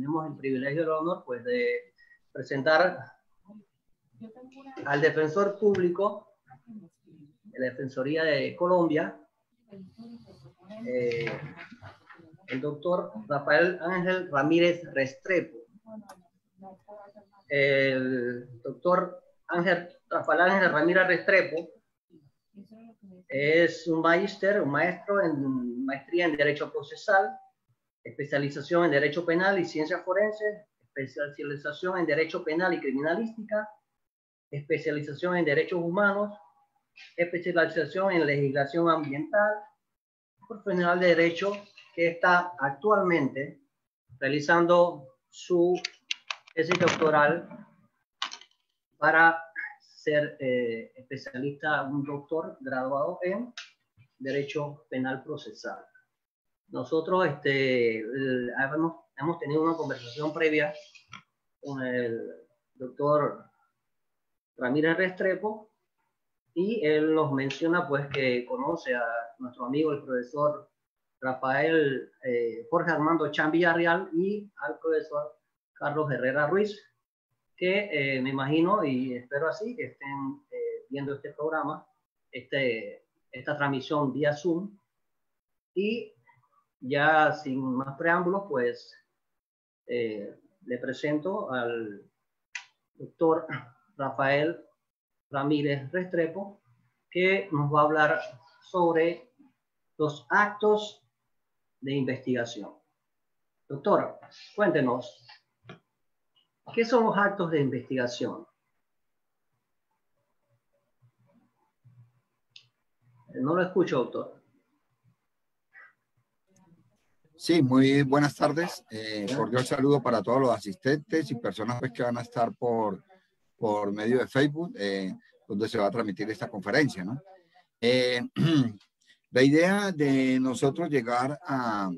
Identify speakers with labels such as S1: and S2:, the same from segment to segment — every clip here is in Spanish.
S1: tenemos el privilegio y el honor pues, de presentar al defensor público de la Defensoría de Colombia, el doctor Rafael Ángel Ramírez Restrepo. El doctor Rafael Ángel Ramírez Restrepo es un maestro en maestría en Derecho Procesal, especialización en Derecho Penal y Ciencias Forenses, especialización en Derecho Penal y Criminalística, especialización en Derechos Humanos, especialización en Legislación Ambiental, profesional de Derecho que está actualmente realizando su tesis doctoral para ser especialista, un doctor graduado en Derecho Penal Procesal. Nosotros hemos tenido una conversación previa con el doctor Ramírez Restrepo y él nos menciona pues que conoce a nuestro amigo el profesor Rafael Jorge Armando Chan Villarreal y al profesor Carlos Herrera Ruiz, que me imagino y espero así que estén viendo este programa, esta transmisión vía Zoom. Y ya sin más preámbulos, pues le presento al doctor Rafael Ramírez Restrepo, que nos va a hablar sobre los actos de investigación. Doctor, cuéntenos, ¿qué son los actos de investigación? No lo escucho, doctor.
S2: Sí, muy buenas tardes. Cordial saludo para todos los asistentes y personas pues, que van a estar por medio de Facebook, donde se va a transmitir esta conferencia, ¿no? La idea de nosotros llegar a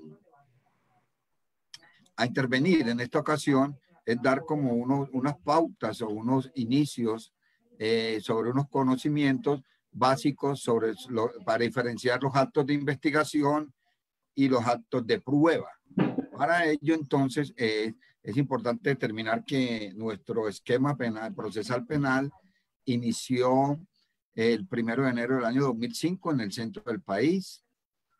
S2: intervenir en esta ocasión es dar como unas pautas o unos inicios sobre unos conocimientos básicos para diferenciar los actos de investigación y los actos de prueba. Para ello, entonces, es importante determinar que nuestro esquema penal, procesal penal, inició el 1 de enero del año 2005 en el centro del país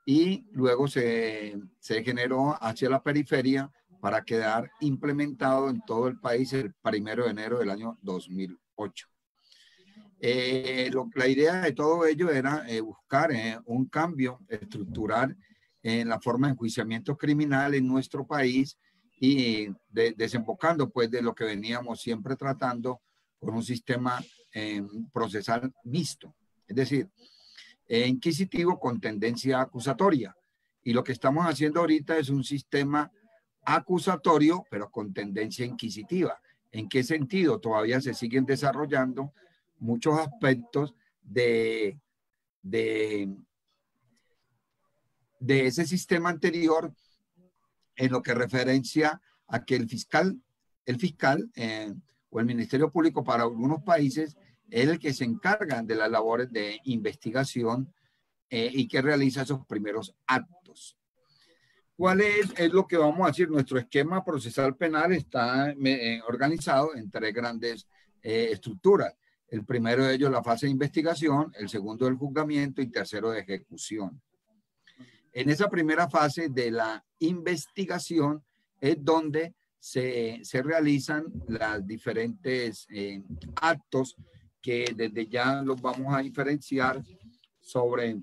S2: y luego se generó hacia la periferia para quedar implementado en todo el país el 1 de enero del año 2008. La idea de todo ello era buscar un cambio estructural en la forma de enjuiciamiento criminal en nuestro país y desembocando pues de lo que veníamos siempre tratando con un sistema procesal mixto, es decir, inquisitivo con tendencia acusatoria. Y lo que estamos haciendo ahorita es un sistema acusatorio, pero con tendencia inquisitiva. ¿En qué sentido? Todavía se siguen desarrollando muchos aspectos de ese sistema anterior en lo que referencia a que el fiscal o el Ministerio Público para algunos países es el que se encarga de las labores de investigación y que realiza esos primeros actos. ¿Cuál es lo que vamos a decir? Nuestro esquema procesal penal está organizado en tres grandes estructuras. El primero de ellos, la fase de investigación, el segundo, el juzgamiento y tercero, de ejecución. En esa primera fase de la investigación es donde se realizan los diferentes actos que desde ya los vamos a diferenciar sobre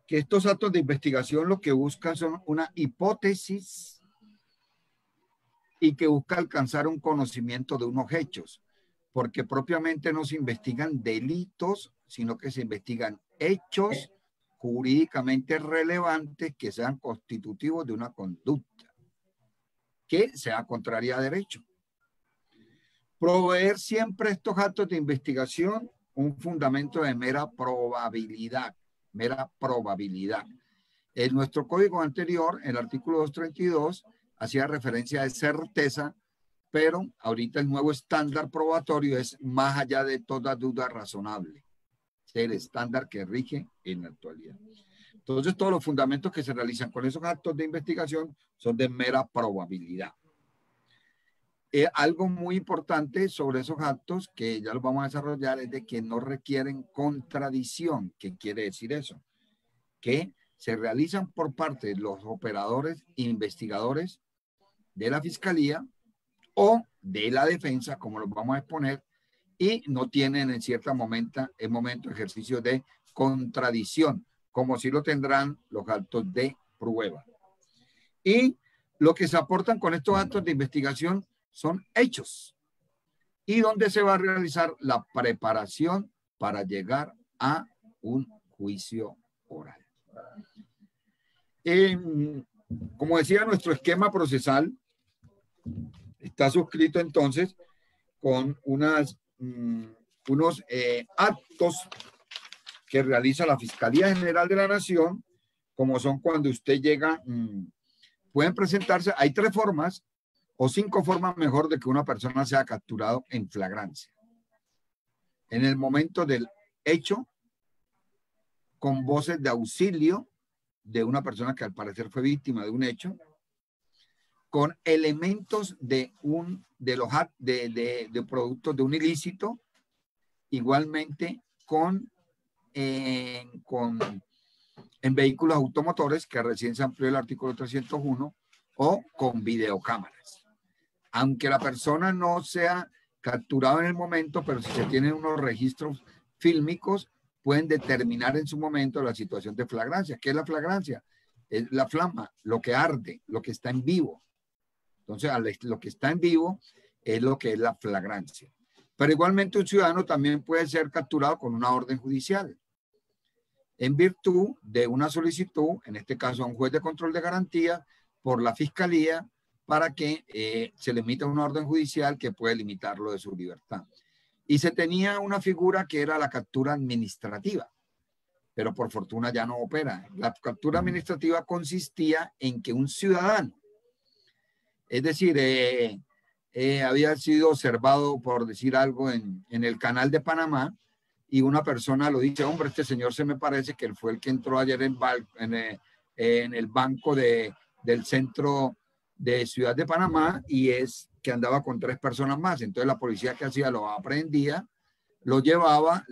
S2: que estos actos de investigación lo que buscan son una hipótesis y que busca alcanzar un conocimiento de unos hechos, porque propiamente no se investigan delitos, sino que se investigan hechos jurídicamente relevantes que sean constitutivos de una conducta que sea contraria a derecho. Proveer siempre estos actos de investigación un fundamento de mera probabilidad. En nuestro código anterior, el artículo 232, hacía referencia a certeza, pero ahorita el nuevo estándar probatorio es más allá de toda duda razonable. Es el estándar que rige en la actualidad. Entonces, todos los fundamentos que se realizan con esos actos de investigación son de mera probabilidad. Algo muy importante sobre esos actos, que ya los vamos a desarrollar, es de que no requieren contradicción. ¿Qué quiere decir eso? Que se realizan por parte de los operadores investigadores de la Fiscalía o de la defensa, como los vamos a exponer, y no tienen en cierto momento ejercicio de contradicción, como si lo tendrán los actos de prueba. Y lo que se aportan con estos actos de investigación son hechos, y donde se va a realizar la preparación para llegar a un juicio oral. Como decía, nuestro esquema procesal está suscrito entonces con unos actos que realiza la Fiscalía General de la Nación, como son cuando usted llega, pueden presentarse, hay 3 formas o 5 formas mejor de que una persona sea capturado en flagrancia. En el momento del hecho, con voces de auxilio de una persona que al parecer fue víctima de un hecho, con elementos de productos de un ilícito, igualmente en vehículos automotores, que recién se amplió el artículo 301, o con videocámaras. Aunque la persona no sea capturada en el momento, pero si se tienen unos registros fílmicos, pueden determinar en su momento la situación de flagrancia. ¿Qué es la flagrancia? Es la flama, lo que arde, lo que está en vivo. Entonces, lo que está en vivo es lo que es la flagrancia. Pero igualmente un ciudadano también puede ser capturado con una orden judicial, en virtud de una solicitud, en este caso a un juez de control de garantía, por la Fiscalía, para que se le emita una orden judicial que puede limitarlo de su libertad. Y se tenía una figura que era la captura administrativa, pero por fortuna ya no opera. La captura administrativa consistía en que un ciudadano, es decir, había sido observado, por decir algo, en el canal de Panamá, y una persona lo dice: hombre, este señor se me parece que él fue el que entró ayer en el banco del centro de Ciudad de Panamá, y es que andaba con 3 personas más. Entonces la policía, que hacía, lo aprendía, lo llevaba,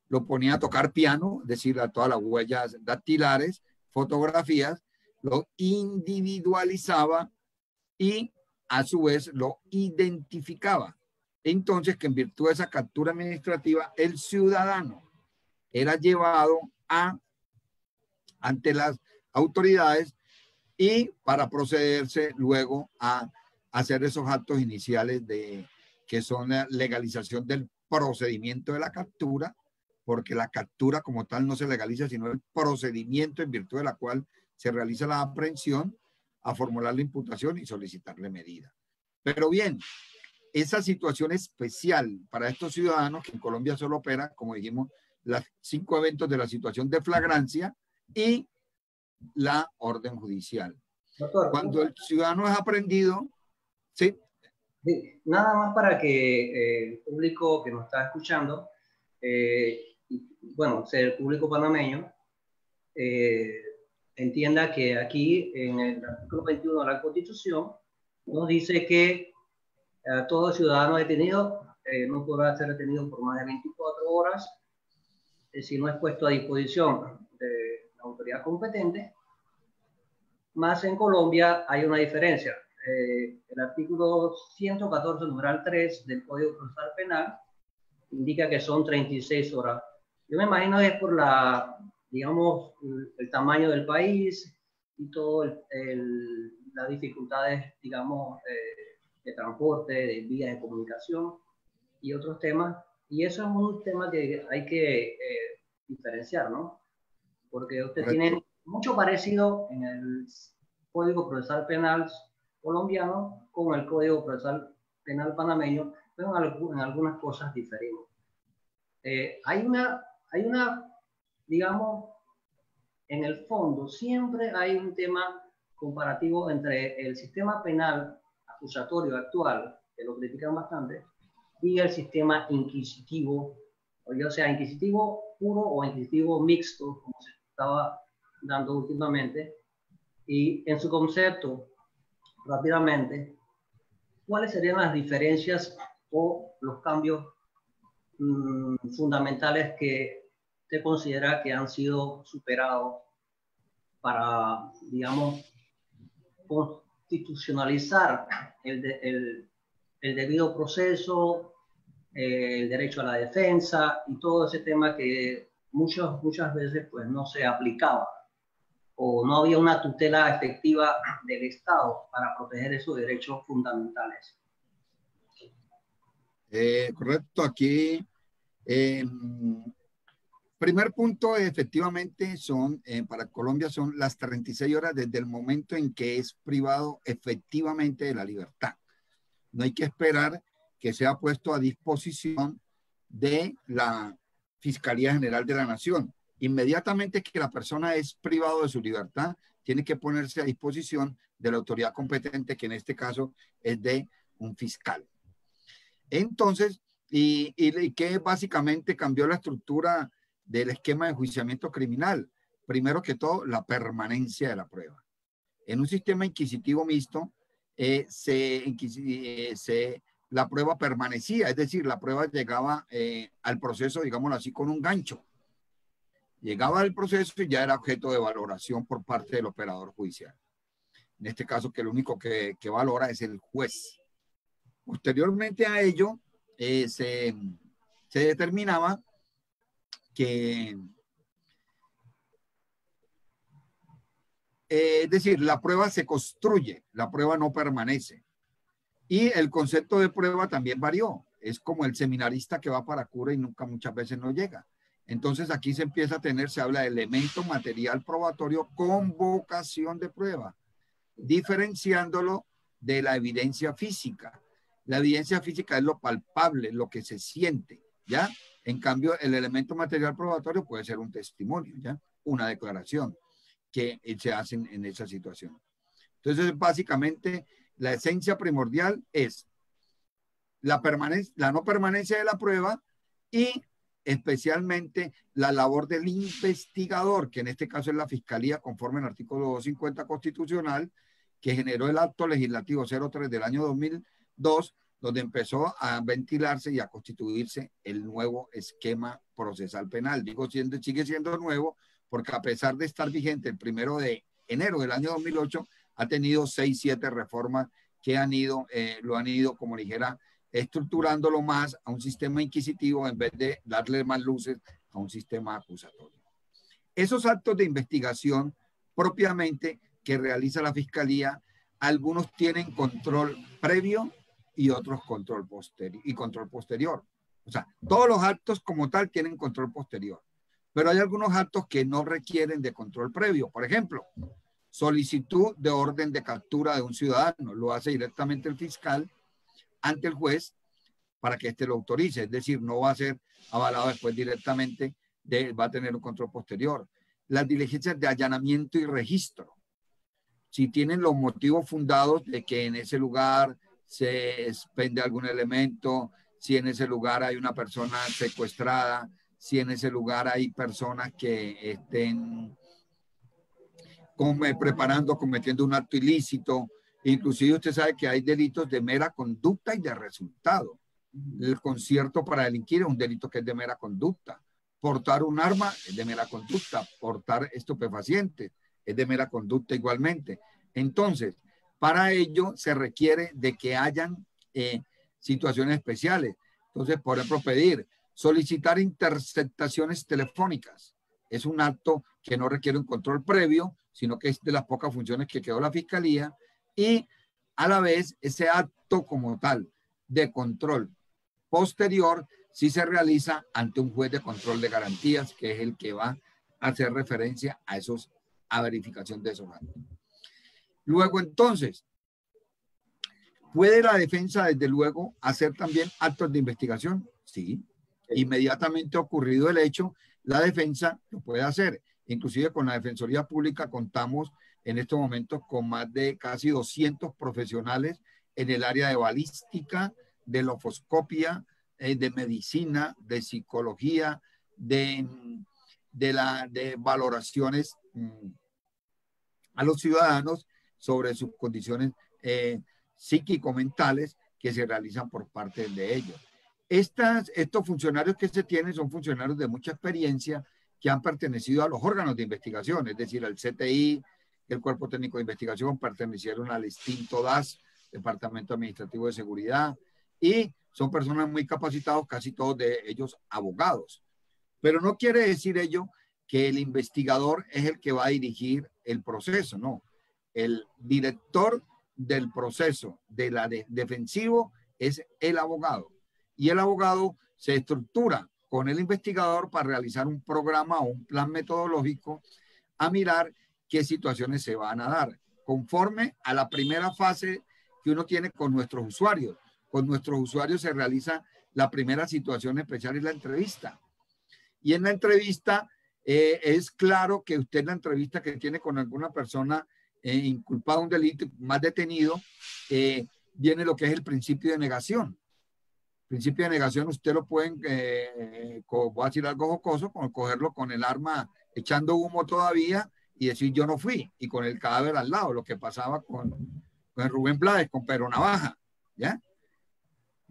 S2: lo ponía a tocar piano, es decir, a todas las huellas dactilares, fotografías, lo individualizaba y a su vez lo identificaba. Entonces, que en virtud de esa captura administrativa, el ciudadano era llevado ante las autoridades, y para procederse luego a hacer esos actos iniciales que son la legalización del procedimiento de la captura, porque la captura como tal no se legaliza, sino el procedimiento en virtud de la cual se realiza la aprehensión, a formular la imputación y solicitarle medida. Pero bien, esa situación especial para estos ciudadanos, que en Colombia solo opera, como dijimos, los 5 eventos de la situación de flagrancia y la orden judicial.
S1: Doctor,
S2: cuando el ciudadano es aprehendido, ¿sí?
S1: Nada más para que el público que nos está escuchando, bueno, el público panameño, entienda que aquí en el artículo 21 de la Constitución nos dice que todo ciudadano detenido no podrá ser detenido por más de 24 horas si no es puesto a disposición de la autoridad competente. Más en Colombia hay una diferencia. El artículo 114, numeral 3 del Código Procesal Penal indica que son 36 horas. Yo me imagino que es por digamos, el tamaño del país y todas las dificultades, digamos, de transporte, de vías de comunicación y otros temas. Y eso es un tema que hay que diferenciar, ¿no? Porque usted tiene mucho parecido en el Código Procesal Penal colombiano con el Código Procesal Penal panameño, pero en algunas cosas diferimos. Hay una, digamos, en el fondo siempre hay un tema comparativo entre el sistema penal acusatorio actual, que lo critican bastante, y el sistema inquisitivo, o sea, inquisitivo puro o inquisitivo mixto, como estaba dando últimamente. Y en su concepto, rápidamente, ¿cuáles serían las diferencias o los cambios fundamentales que usted considera que han sido superados para, digamos, constitucionalizar el debido proceso, el derecho a la defensa y todo ese tema que muchas veces pues no se aplicaba o no había una tutela efectiva del Estado para proteger esos derechos fundamentales?
S2: Correcto, aquí primer punto, efectivamente, son para Colombia son las 36 horas desde el momento en que es privado efectivamente de la libertad. No hay que esperar que sea puesto a disposición de la Fiscalía General de la Nación. Inmediatamente que la persona es privado de su libertad, tiene que ponerse a disposición de la autoridad competente, que en este caso es de un fiscal. Entonces, y que básicamente cambió la estructura del esquema de enjuiciamiento criminal. Primero que todo, la permanencia de la prueba. En un sistema inquisitivo mixto, la prueba permanecía, es decir, la prueba llegaba al proceso, digámoslo así, con un gancho. Llegaba al proceso y ya era objeto de valoración por parte del operador judicial. En este caso, que el único que valora es el juez. Posteriormente a ello, se determinaba que, es decir, la prueba se construye, la prueba no permanece. Y el concepto de prueba también varió. Es como el seminarista que va para cura y nunca muchas veces no llega. Entonces aquí se empieza a tener, se habla de elemento material probatorio con vocación de prueba, diferenciándolo de la evidencia física. La evidencia física es lo palpable, lo que se siente, ¿ya? En cambio, el elemento material probatorio puede ser un testimonio, ¿ya? Una declaración que se hace en esa situación. Entonces, básicamente, la esencia primordial es la no permanencia de la prueba y especialmente la labor del investigador, que en este caso es la Fiscalía, conforme al artículo 250 constitucional, que generó el acto legislativo 03 del año 2002, donde empezó a ventilarse y a constituirse el nuevo esquema procesal penal. Digo, sigue siendo nuevo, porque a pesar de estar vigente el 1 de enero del año 2008, ha tenido 6, 7 reformas que lo han ido, como dijera, estructurándolo más a un sistema inquisitivo en vez de darle más luces a un sistema acusatorio. Esos actos de investigación propiamente que realiza la Fiscalía, algunos tienen control previo y otros control posterior. O sea, todos los actos como tal tienen control posterior, pero hay algunos actos que no requieren de control previo. Por ejemplo, solicitud de orden de captura de un ciudadano, lo hace directamente el fiscal ante el juez para que éste lo autorice, es decir, no va a ser avalado después directamente, va a tener un control posterior. Las diligencias de allanamiento y registro, si tienen los motivos fundados de que en ese lugar se expende algún elemento, si en ese lugar hay una persona secuestrada, si en ese lugar hay personas que estén cometiendo un acto ilícito. Inclusive usted sabe que hay delitos de mera conducta y de resultado. El concierto para delinquir es un delito que es de mera conducta. Portar un arma es de mera conducta. Portar estupefacientes es de mera conducta igualmente. Entonces, para ello se requiere de que hayan situaciones especiales. Entonces, por ejemplo, solicitar interceptaciones telefónicas. Es un acto que no requiere un control previo, sino que es de las pocas funciones que quedó la Fiscalía, y a la vez ese acto como tal de control posterior sí se realiza ante un juez de control de garantías, que es el que va a hacer referencia a verificación de esos actos. Luego, entonces, ¿puede la defensa desde luego hacer también actos de investigación? Sí. Inmediatamente ocurrido el hecho, la defensa lo puede hacer. Inclusive con la Defensoría Pública contamos en estos momentos con más de casi 200 profesionales en el área de balística, de lofoscopia, de medicina, de psicología, de de valoraciones a los ciudadanos sobre sus condiciones psíquico-mentales que se realizan por parte de ellos. Estos funcionarios que se tienen son funcionarios de mucha experiencia que han pertenecido a los órganos de investigación, es decir, al CTI, el Cuerpo Técnico de Investigación, pertenecieron al extinto DAS, Departamento Administrativo de Seguridad, y son personas muy capacitados, casi todos de ellos abogados. Pero no quiere decir ello que el investigador es el que va a dirigir el proceso, no. El director del proceso defensivo es el abogado. Y el abogado se estructura con el investigador para realizar un programa o un plan metodológico a mirar qué situaciones se van a dar, conforme a la primera fase que uno tiene con nuestros usuarios. Con nuestros usuarios se realiza la primera situación especial, es la entrevista. Y en la entrevista es claro que usted en la entrevista que tiene con alguna persona inculpada de un delito, más detenido, viene lo que es el principio de negación. Principio de negación usted lo pueden, voy a decir algo jocoso, cogerlo con el arma echando humo todavía y decir yo no fui, y con el cadáver al lado, lo que pasaba con Rubén Blades, con Pedro Navaja, ¿ya?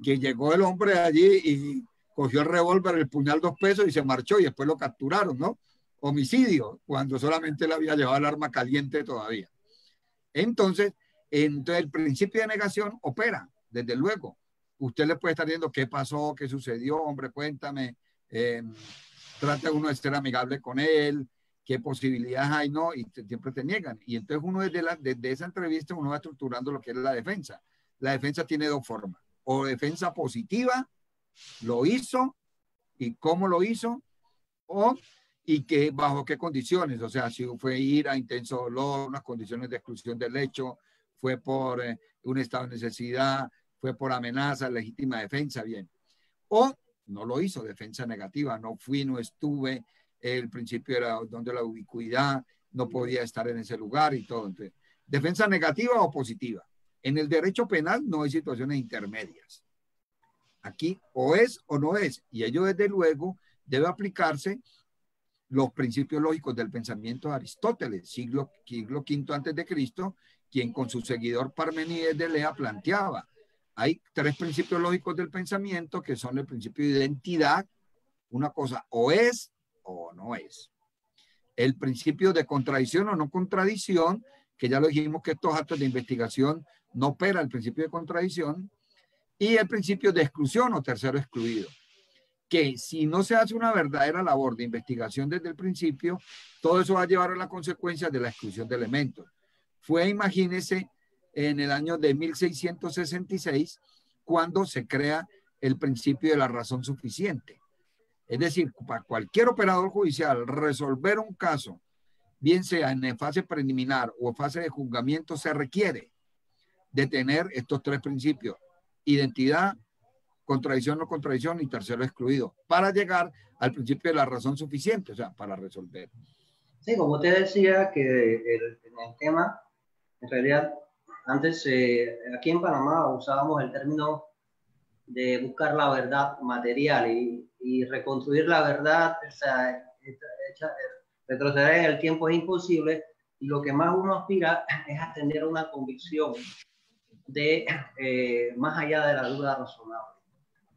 S2: Que llegó el hombre allí y cogió el revólver, el puñal 2 pesos y se marchó y después lo capturaron, ¿no? Homicidio, cuando solamente le había llevado el arma caliente todavía. Entonces el principio de negación opera, desde luego. Usted le puede estar diciendo qué pasó, qué sucedió, hombre, cuéntame, trata uno de ser amigable con él, qué posibilidades hay, no, y siempre te niegan. Y entonces uno desde esa entrevista uno va estructurando lo que es la defensa. La defensa tiene 2 formas, o defensa positiva, lo hizo y cómo lo hizo, y que bajo qué condiciones, o sea, si fue ira, intenso dolor, unas condiciones de exclusión del hecho, fue por un estado de necesidad, fue por amenaza, legítima defensa, bien. O no lo hizo, defensa negativa, no fui, no estuve, el principio era donde la ubicuidad, no podía estar en ese lugar y todo. Entonces, defensa negativa o positiva. En el derecho penal no hay situaciones intermedias. Aquí o es o no es, y ello desde luego debe aplicarse los principios lógicos del pensamiento de Aristóteles, siglo V antes de Cristo, quien con su seguidor Parmenides de Lea planteaba: hay 3 principios lógicos del pensamiento que son el principio de identidad, una cosa o es o no es. El principio de contradicción o no contradicción, que ya lo dijimos que estos actos de investigación no opera el principio de contradicción, y el principio de exclusión o tercero excluido, que si no se hace una verdadera labor de investigación desde el principio, todo eso va a llevar a la consecuencia de la exclusión de elementos. Fue, imagínense, en el año de 1666, cuando se crea el principio de la razón suficiente. Es decir, para cualquier operador judicial resolver un caso, bien sea en fase preliminar o en fase de juzgamiento, se requiere de tener estos 3 principios: identidad, contradicción, no contradicción y tercero excluido, para llegar al principio de la razón suficiente, o sea, para resolver.
S1: Sí, como usted decía, que el tema, en realidad, antes aquí en Panamá usábamos el término de buscar la verdad material y reconstruir la verdad, o sea, retroceder en el tiempo es imposible, y lo que más uno aspira es a tener una convicción de más allá de la duda razonable.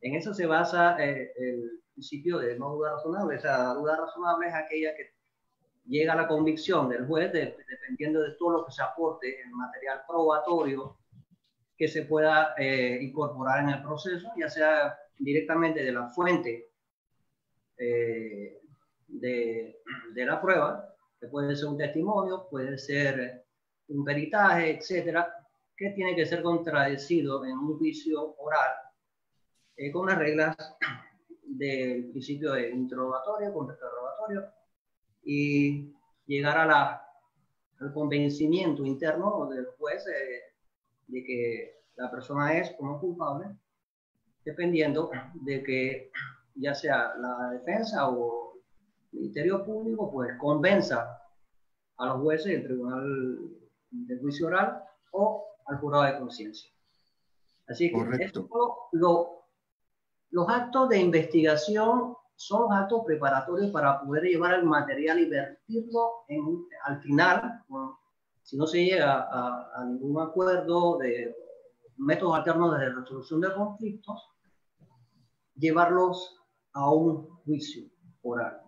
S1: En eso se basa el principio de no duda razonable. O sea, la duda razonable es aquella que llega a la convicción del juez dependiendo de todo lo que se aporte en material probatorio que se pueda incorporar en el proceso, ya sea directamente de la fuente de la prueba, que puede ser un testimonio, puede ser un peritaje, etcétera, que tiene que ser contradecido en un juicio oral con las reglas del principio de interrogatorio, contrainterrogatorio, y llegar al convencimiento interno del juez de que la persona es o no culpable, dependiendo de que ya sea la defensa o el Ministerio Público pues convenza a los jueces del Tribunal de Juicio Oral o al jurado de conciencia. Así que
S2: Correcto.
S1: los actos de investigación son los actos preparatorios para poder llevar el material y vertirlo al final, si no se llega a ningún acuerdo de métodos alternos de resolución de conflictos, llevarlos a un juicio oral.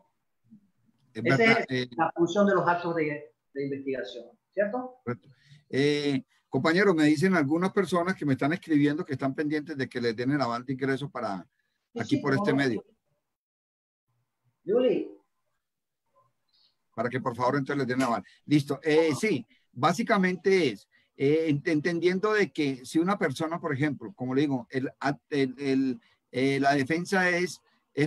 S1: Esa es la función de los actos de investigación, ¿cierto?
S2: Compañero, me dicen algunas personas que me están escribiendo que están pendientes de que les den el aval de ingreso para aquí por este medio.
S1: Yuli.
S2: Para que por favor entonces les den el aval. Listo. Sí, básicamente es entendiendo de que si una persona, por ejemplo, como le digo, la defensa es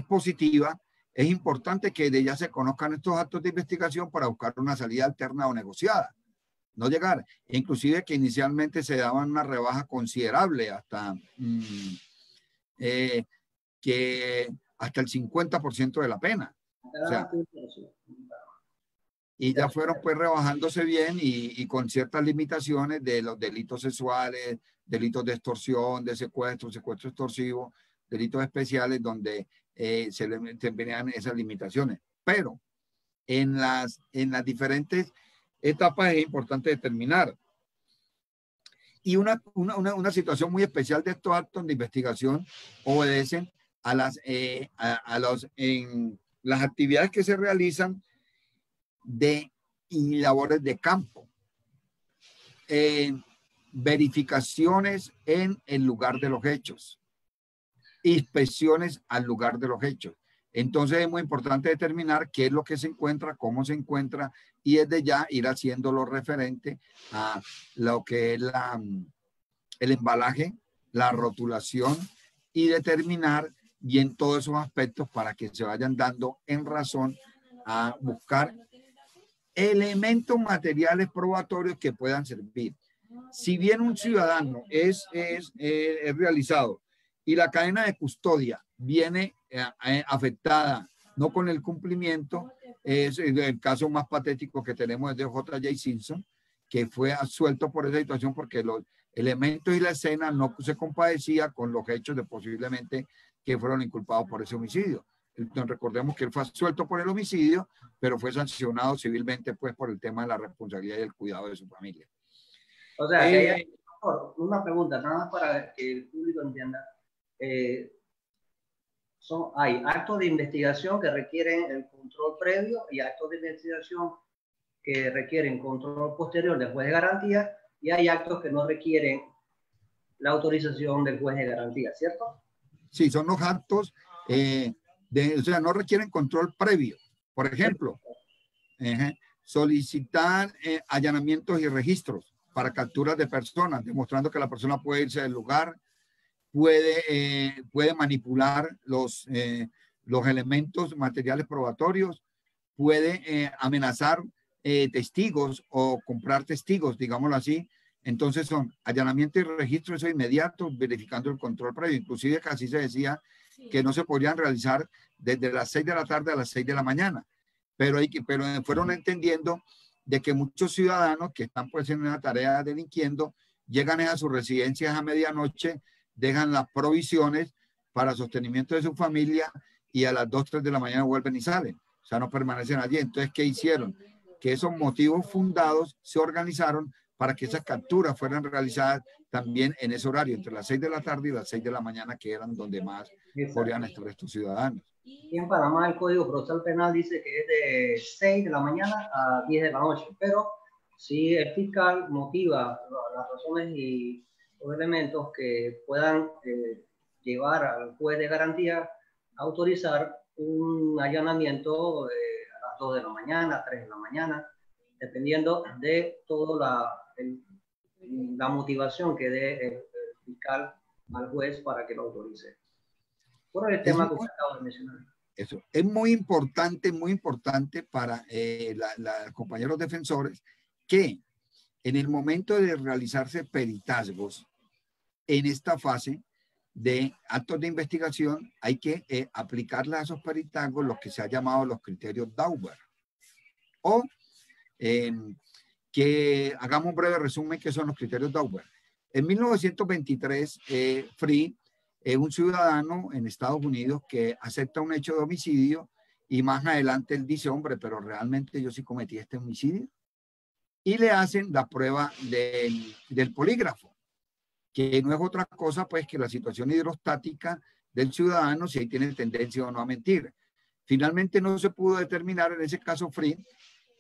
S2: positiva, es importante que de ella se conozcan estos actos de investigación para buscar una salida alterna o negociada. No llegar, inclusive que inicialmente se daban una rebaja considerable hasta que hasta el 50% de la pena. O sea, y ya fueron pues rebajándose bien y con ciertas limitaciones de los delitos sexuales, delitos de extorsión, de secuestro extorsivo, delitos especiales donde se le venían esas limitaciones. Pero en las diferentes etapas es importante determinar. Y una situación muy especial de estos actos de investigación obedecen a las actividades que se realizan y labores de campo. Verificaciones en el lugar de los hechos. Inspecciones al lugar de los hechos. Entonces es muy importante determinar qué es lo que se encuentra, cómo se encuentra y desde ya ir haciendo lo referente a lo que es el embalaje, la rotulación y determinar bien todos esos aspectos para que se vayan dando en razón a buscar elementos materiales probatorios que puedan servir. Si bien un ciudadano es realizado y la cadena de custodia viene afectada, no con el cumplimiento, es el caso más patético que tenemos es de J.J. Simpson, que fue absuelto por esa situación porque los elementos y la escena no se compadecía con los hechos de posiblemente que fueron inculpados por ese homicidio. Entonces, recordemos que él fue absuelto por el homicidio, pero fue sancionado civilmente pues por el tema de la responsabilidad y el cuidado de su familia.
S1: O sea, que hay una pregunta, nada más para que el público entienda. Hay actos de investigación que requieren el control previo y actos de investigación que requieren control posterior del juez de garantía, y hay actos que no requieren la autorización del juez de garantía, ¿cierto?
S2: Sí, son los actos, o sea, no requieren control previo. Por ejemplo, solicitar allanamientos y registros para capturas de personas, demostrando que la persona puede irse del lugar, puede manipular los elementos materiales probatorios, puede amenazar testigos o comprar testigos, digámoslo así. Entonces son allanamiento y registro, eso inmediato, verificando el control previo. Inclusive casi se decía que no se podían realizar desde las 6 de la tarde a las 6 de la mañana. Pero fueron entendiendo de que muchos ciudadanos que están pues en una tarea delinquiendo, llegan a sus residencias a medianoche, dejan las provisiones para sostenimiento de su familia y a las 2, 3 de la mañana vuelven y salen. O sea, no permanecen allí. Entonces, ¿qué hicieron? Que esos motivos fundados se organizaron para que esas capturas fueran realizadas también en ese horario, entre las 6 de la tarde y las 6 de la mañana, que eran donde más podrían estar estos ciudadanos.
S1: Y en Panamá el Código Procesal Penal dice que es de 6 de la mañana a 10 de la noche, pero si el fiscal motiva las razones y los elementos que puedan llevar al juez de garantía a autorizar un allanamiento a las 2 de la mañana, 3 de la mañana, dependiendo de toda la motivación que dé el fiscal al juez para que lo autorice. Por el tema que acabo de mencionar.
S2: Eso es muy importante para los compañeros defensores que en el momento de realizarse peritazgos en esta fase de actos de investigación hay que aplicarle a esos peritazgos lo que se ha llamado los criterios Dauber. O que hagamos un breve resumen que son los criterios Dauber. En 1923, Free un ciudadano en Estados Unidos que acepta un hecho de homicidio y más adelante él dice, hombre, pero realmente yo sí cometí este homicidio. Y le hacen la prueba del polígrafo, que no es otra cosa pues que la situación hidrostática del ciudadano, si ahí tiene tendencia o no a mentir. Finalmente no se pudo determinar en ese caso Fried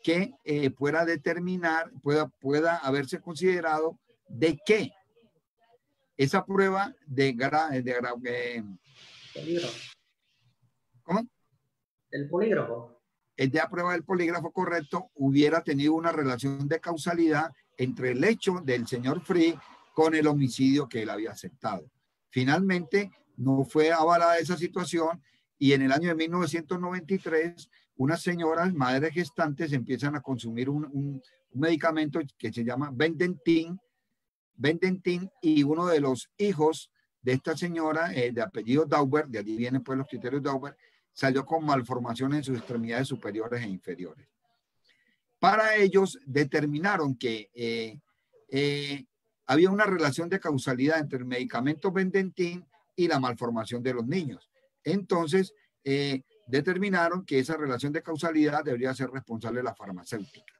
S2: que pueda determinar, pueda haberse considerado de que esa prueba ¿cómo?
S1: El polígrafo.
S2: De la prueba del polígrafo correcto hubiera tenido una relación de causalidad entre el hecho del señor Fried con el homicidio que él había aceptado. Finalmente, no fue avalada esa situación y en el año de 1993, unas señoras, madres gestantes, empiezan a consumir un medicamento que se llama Bendentin, y uno de los hijos de esta señora, de apellido Dauber, de allí vienen pues los criterios Dauber, salió con malformaciones en sus extremidades superiores e inferiores. Para ellos determinaron que había una relación de causalidad entre el medicamento Bendentin y la malformación de los niños. Entonces, determinaron que esa relación de causalidad debería ser responsable de la farmacéutica.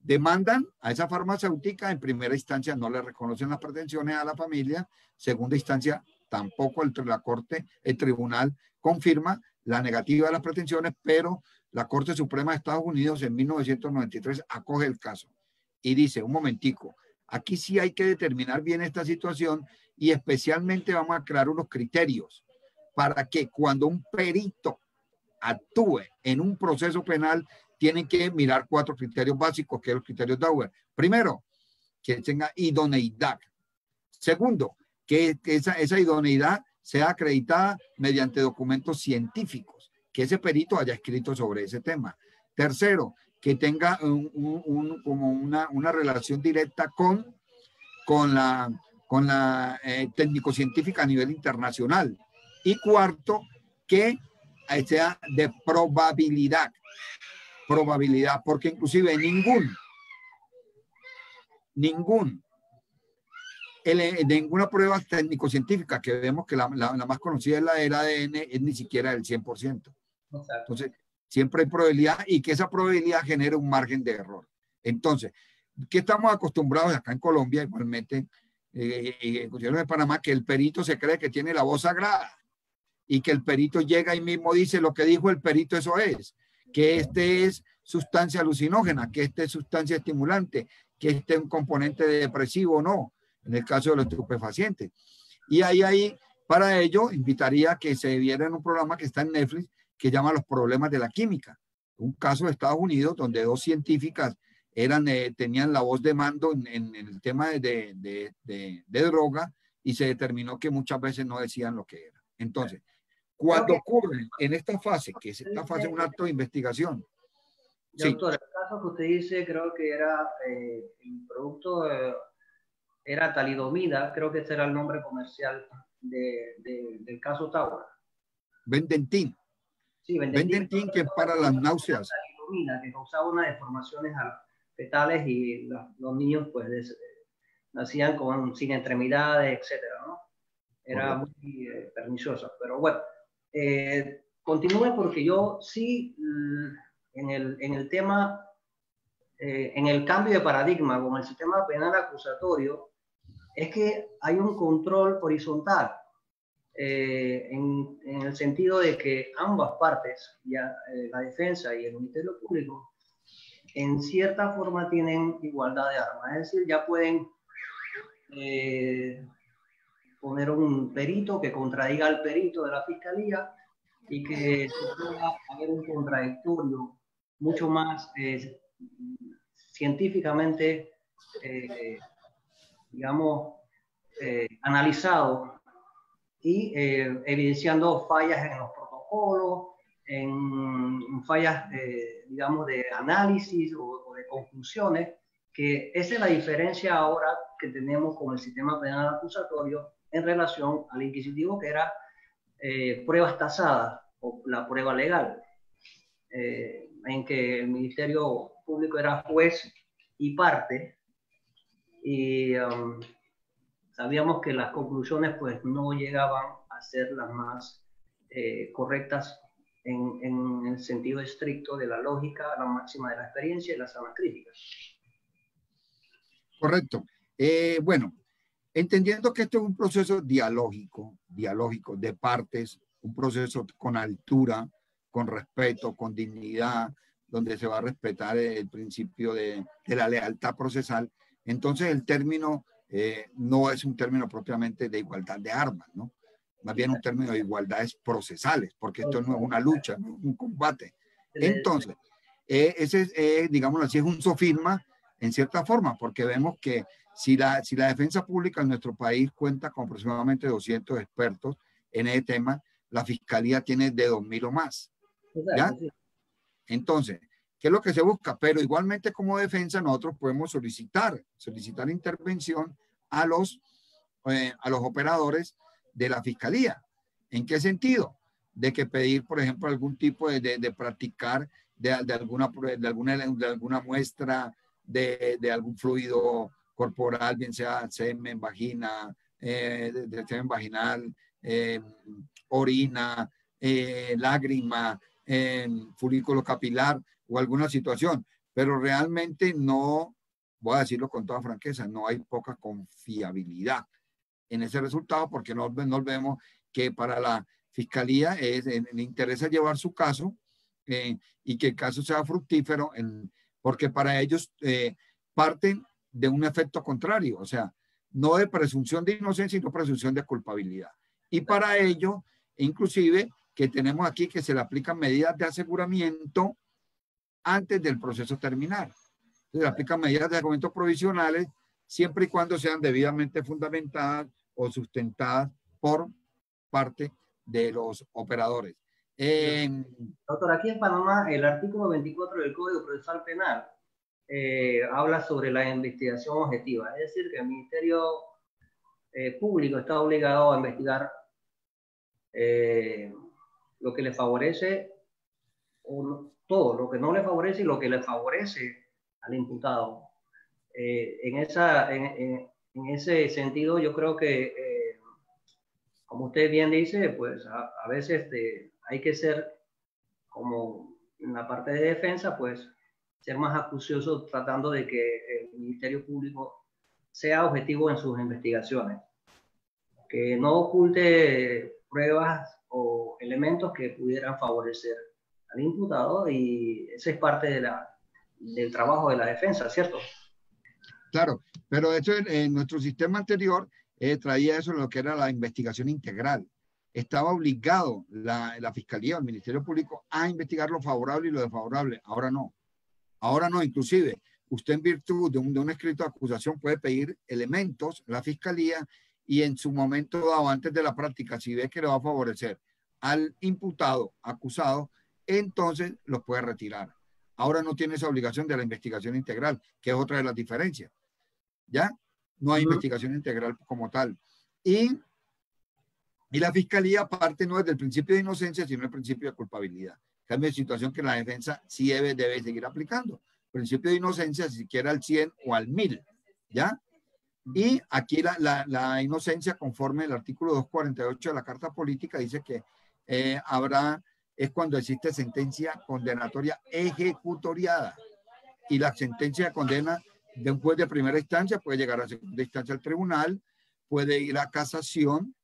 S2: Demandan a esa farmacéutica, en primera instancia no le reconocen las pretensiones a la familia, segunda instancia tampoco la corte, el tribunal confirma la negativa de las pretensiones, pero la Corte Suprema de Estados Unidos en 1993 acoge el caso y dice, un momentico, aquí sí hay que determinar bien esta situación y especialmente vamos a crear unos criterios para que cuando un perito actúe en un proceso penal, tienen que mirar 4 criterios básicos, que son los criterios Dauber. Primero, que tenga idoneidad. Segundo, que esa idoneidad sea acreditada mediante documentos científicos, que ese perito haya escrito sobre ese tema. Tercero, que tenga como una relación directa con la técnico-científica a nivel internacional. Y cuarto, que sea de probabilidad, porque inclusive ninguna prueba técnico-científica, que vemos que la más conocida es la del ADN, es ni siquiera del 100%. Entonces, siempre hay probabilidad y que esa probabilidad genere un margen de error. Entonces, ¿qué estamos acostumbrados acá en Colombia, igualmente, en de Panamá, que el perito se cree que tiene la voz sagrada y que el perito llega y mismo dice lo que dijo el perito, eso es, que este es sustancia alucinógena, que este es sustancia estimulante, que este es un componente depresivo o no, en el caso de los estupefacientes. Y ahí, para ello, invitaría a que se viera en un programa que está en Netflix, que llama Los problemas de la química. Un caso de Estados Unidos donde 2 científicas tenían la voz de mando en el tema de droga y se determinó que muchas veces no decían lo que era. Entonces, cuando ocurre en esta fase, que es esta fase de un acto de investigación.
S1: Doctor, el caso que usted dice, creo que era el producto, era talidomida, creo que ese era el nombre comercial del caso Tower.
S2: Bendentin.
S1: Sí,
S2: Bendentin, que es para las náuseas.
S1: Talidomida, que causaba unas deformaciones fetales y los niños pues nacían sin extremidades, etcétera, ¿no? Era muy perniciosa, pero bueno. Continúe porque yo sí, en el tema, en el cambio de paradigma con el sistema penal acusatorio, es que hay un control horizontal, en el sentido de que ambas partes, ya la defensa y el Ministerio Público, en cierta forma tienen igualdad de armas, es decir, ya pueden poner un perito que contradiga al perito de la fiscalía y que pueda haber un contradictorio mucho más científicamente, digamos, analizado y evidenciando fallas en los protocolos, en fallas, digamos, de análisis o de conclusiones, que esa es la diferencia ahora que tenemos con el sistema penal acusatorio en relación al inquisitivo, que era pruebas tasadas o la prueba legal, en que el Ministerio Público era juez y parte y sabíamos que las conclusiones pues no llegaban a ser las más correctas en el sentido estricto de la lógica, la máxima de la experiencia y la sana crítica.
S2: Correcto. Bueno, entendiendo que esto es un proceso dialógico de partes, un proceso con altura, con respeto, con dignidad, donde se va a respetar el principio de la lealtad procesal, entonces el término no es un término propiamente de igualdad de armas, ¿no? Más bien un término de igualdades procesales, porque esto no es una lucha, no es un combate. Entonces, ese es, digámoslo así, es un sofisma en cierta forma, porque vemos que si la defensa pública en nuestro país cuenta con aproximadamente 200 expertos en ese tema, la fiscalía tiene de 2.000 o más. ¿Ya? Entonces, ¿qué es lo que se busca? Pero igualmente como defensa nosotros podemos solicitar intervención a los operadores de la fiscalía. ¿En qué sentido? De que pedir, por ejemplo, algún tipo de practicar de alguna muestra de algún fluido corporal, bien sea semen, vagina, de semen vaginal, orina, lágrima, folículo capilar o alguna situación, pero realmente no, voy a decirlo con toda franqueza, no hay poca confiabilidad en ese resultado porque no vemos que para la fiscalía le interesa llevar su caso y que el caso sea fructífero, porque para ellos parten de un efecto contrario, o sea, no de presunción de inocencia, sino presunción de culpabilidad. Y para ello, inclusive, que tenemos aquí que se le aplican medidas de aseguramiento antes del proceso terminar. Se le aplican medidas de aseguramiento provisionales siempre y cuando sean debidamente fundamentadas o sustentadas por parte de los operadores.
S1: Doctor, aquí en Panamá el artículo 24 del Código Procesal Penal habla sobre la investigación objetiva, es decir, que el Ministerio Público está obligado a investigar lo que le favorece o todo, lo que no le favorece y lo que le favorece al imputado. En ese sentido, yo creo que, como usted bien dice, pues a veces hay que ser, como en la parte de defensa, pues ser más acucioso tratando de que el Ministerio Público sea objetivo en sus investigaciones, que no oculte pruebas o elementos que pudieran favorecer al imputado, y esa es parte del trabajo de la defensa, ¿cierto?
S2: Claro, pero esto en nuestro sistema anterior traía eso lo que era la investigación integral. Estaba obligado la Fiscalía o el Ministerio Público a investigar lo favorable y lo desfavorable. Ahora no. Ahora no, inclusive, usted en virtud de un escrito de acusación puede pedir elementos a la Fiscalía y en su momento dado, antes de la práctica, si ve que le va a favorecer al imputado, acusado, entonces los puede retirar. Ahora no tiene esa obligación de la investigación integral, que es otra de las diferencias. ¿Ya? No hay investigación integral como tal. Y la Fiscalía parte no es del principio de inocencia, sino del principio de culpabilidad. Cambio de situación que la defensa sí debe seguir aplicando. Principio de inocencia, siquiera al 100 o al 1000, ¿ya? Y aquí la inocencia, conforme el artículo 248 de la Carta Política, dice que es cuando existe sentencia condenatoria ejecutoriada. Y la sentencia de condena de un juez de primera instancia puede llegar a segunda instancia al tribunal, puede ir a casación,